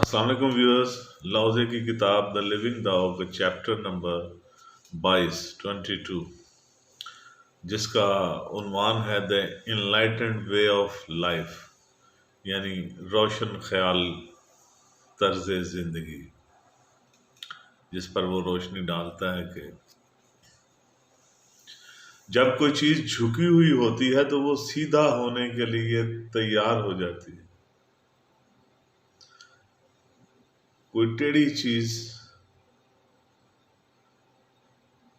السلام علیکم ویورز، لاؤزے کی کتاب دا لیونگ داؤ کا چیپٹر نمبر 22 جس کا عنوان ہے دا انلائٹنڈ وے آف لائف، یعنی روشن خیال طرز زندگی، جس پر وہ روشنی ڈالتا ہے کہ جب کوئی چیز جھکی ہوئی ہوتی ہے تو وہ سیدھا ہونے کے لیے تیار ہو جاتی ہے، کوئی ٹیڑھی چیز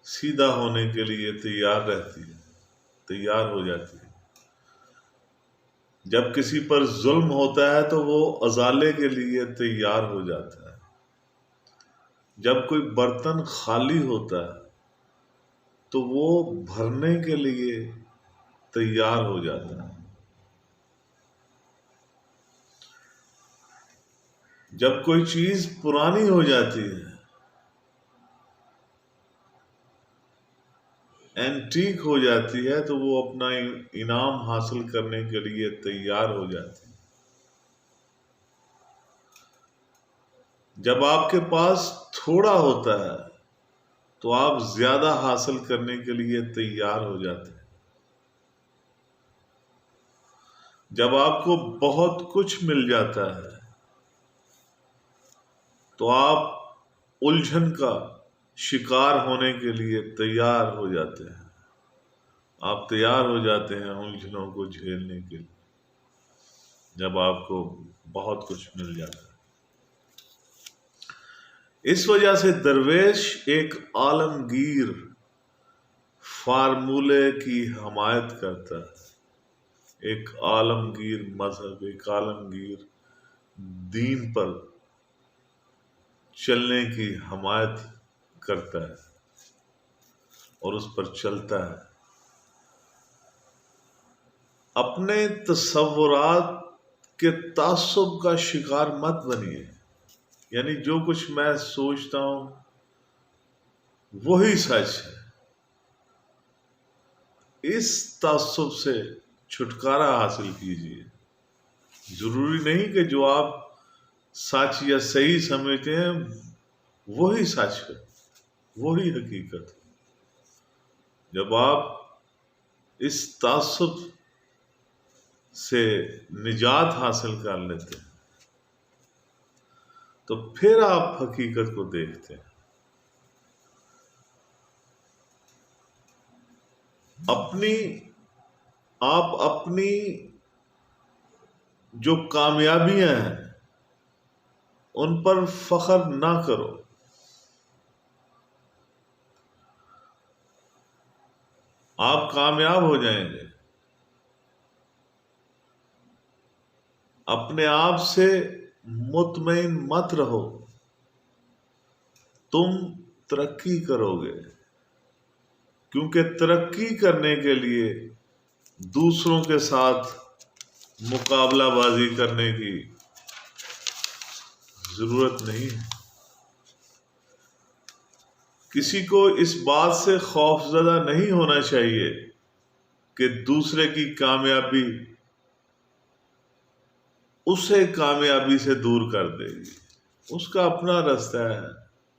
سیدھا ہونے کے لیے تیار رہتی ہے، تیار ہو جاتی ہے۔ جب کسی پر ظلم ہوتا ہے تو وہ ازالے کے لیے تیار ہو جاتا ہے۔ جب کوئی برتن خالی ہوتا ہے تو وہ بھرنے کے لیے تیار ہو جاتا ہے۔ جب کوئی چیز پرانی ہو جاتی ہے، اینٹیک ہو جاتی ہے، تو وہ اپنا انعام حاصل کرنے کے لیے تیار ہو جاتی ہے۔ جب آپ کے پاس تھوڑا ہوتا ہے تو آپ زیادہ حاصل کرنے کے لیے تیار ہو جاتے ہیں۔ جب آپ کو بہت کچھ مل جاتا ہے تو آپ الجھن کا شکار ہونے کے لیے تیار ہو جاتے ہیں۔ آپ تیار ہو جاتے ہیں الجھنوں کو جھیلنے کے لیے جب آپ کو بہت کچھ مل جاتا ہے۔ اس وجہ سے درویش ایک عالمگیر فارمولے کی حمایت کرتا ہے، ایک عالمگیر مذہب، ایک عالمگیر دین پر چلنے کی حمایت کرتا ہے اور اس پر چلتا ہے۔ اپنے تصورات کے تعصب کا شکار مت بنیے، یعنی جو کچھ میں سوچتا ہوں وہی سچ ہے۔ اس تعصب سے چھٹکارا حاصل کیجیے۔ ضروری نہیں کہ جو آپ سچ یا صحیح سمجھتے ہیں وہی سچ ہے، وہی حقیقت ہے۔ جب آپ اس تعصب سے نجات حاصل کر لیتے ہیں تو پھر آپ حقیقت کو دیکھتے ہیں۔ آپ اپنی جو کامیابیاں ہیں ان پر فخر نہ کرو، آپ کامیاب ہو جائیں گے۔ اپنے آپ سے مطمئن مت رہو، تم ترقی کرو گے، کیونکہ ترقی کرنے کے لیے دوسروں کے ساتھ مقابلہ بازی کرنے کی ضرورت نہیں ہے۔ کسی کو اس بات سے خوف زدہ نہیں ہونا چاہیے کہ دوسرے کی کامیابی اسے کامیابی سے دور کر دے گی۔ اس کا اپنا رستہ ہے،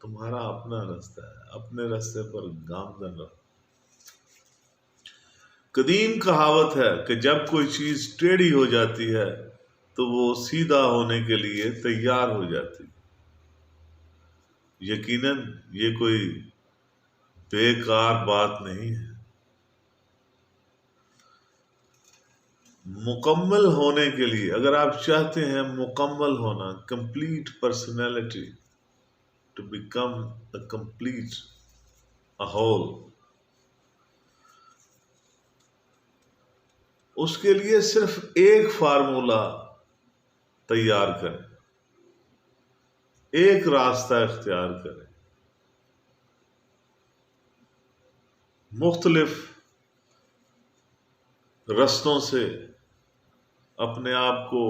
تمہارا اپنا رستہ ہے، اپنے رستے پر گامزن رہو۔ قدیم کہاوت ہے کہ جب کوئی چیز ٹیڑھی ہو جاتی ہے تو وہ سیدھا ہونے کے لیے تیار ہو جاتی ہے۔ یقیناً یہ کوئی بیکار بات نہیں ہے۔ مکمل ہونے کے لیے اگر آپ چاہتے ہیں مکمل ہونا، complete personality, to become a complete a whole, اس کے لیے صرف ایک فارمولہ تیار کریں، ایک راستہ اختیار کریں۔ مختلف رستوں سے اپنے آپ کو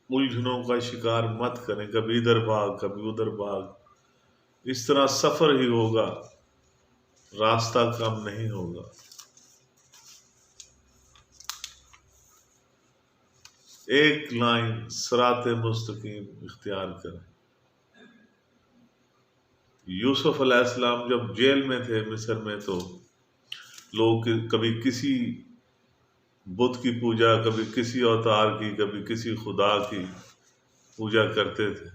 الجھنوں کا شکار مت کریں، کبھی ادھر بھاگ کبھی ادھر بھاگ، اس طرح سفر ہی ہوگا، راستہ کم نہیں ہوگا۔ ایک لائن صراط مستقیم اختیار کریں۔ یوسف علیہ السلام جب جیل میں تھے مصر میں، تو لوگ کبھی کسی بت کی پوجا، کبھی کسی اوتار کی، کبھی کسی خدا کی پوجا کرتے تھے،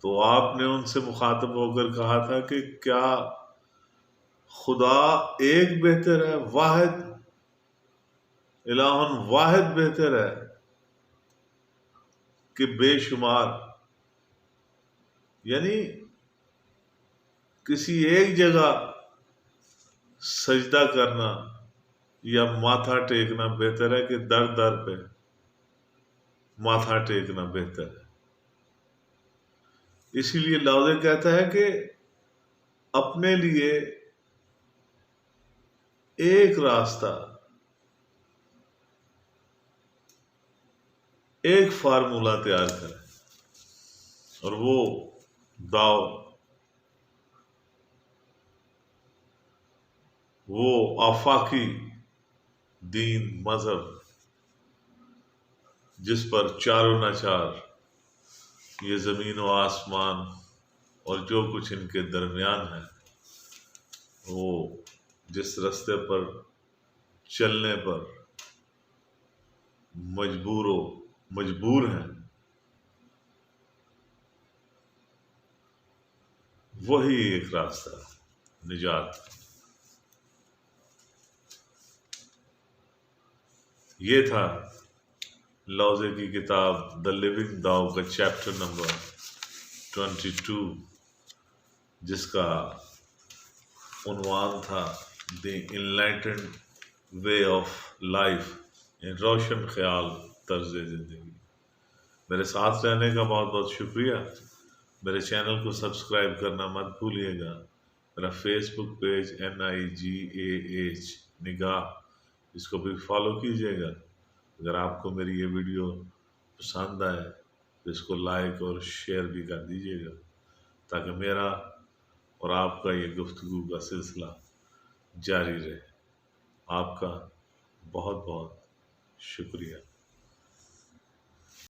تو آپ نے ان سے مخاطب ہو کر کہا تھا کہ کیا خدا ایک بہتر ہے، واحد، الہ واحد بہتر ہے کہ بے شمار؟ یعنی کسی ایک جگہ سجدہ کرنا یا ماتھا ٹیکنا بہتر ہے کہ در در پہ ماتھا ٹیکنا بہتر ہے؟ اسی لیے لاؤزے کہتا ہے کہ اپنے لیے ایک راستہ، ایک فارمولہ تیار کریں، اور وہ داؤ، وہ آفاقی دین، مذہب جس پر چاروں ناچار یہ زمین و آسمان اور جو کچھ ان کے درمیان ہے، وہ جس راستے پر چلنے پر مجبور ہیں، وہی ایک راستہ نجات۔ یہ تھا لاؤزے کی کتاب دا لیونگ داؤ کا چیپٹر نمبر 22، جس کا عنوان تھا دی انلائٹنڈ وے آف لائف، روشن خیال طرز زندگی۔ میرے ساتھ رہنے کا بہت بہت شکریہ۔ میرے چینل کو سبسکرائب کرنا مت بھولیے گا۔ میرا فیس بک پیج NIGAH نگاہ، اس کو بھی فالو کیجیے گا۔ اگر آپ کو میری یہ ویڈیو پسند آئے تو اس کو لائک اور شیئر بھی کر دیجیے گا، تاکہ میرا اور آپ کا یہ گفتگو کا سلسلہ جاری رہے۔ آپ کا بہت بہت شکریہ۔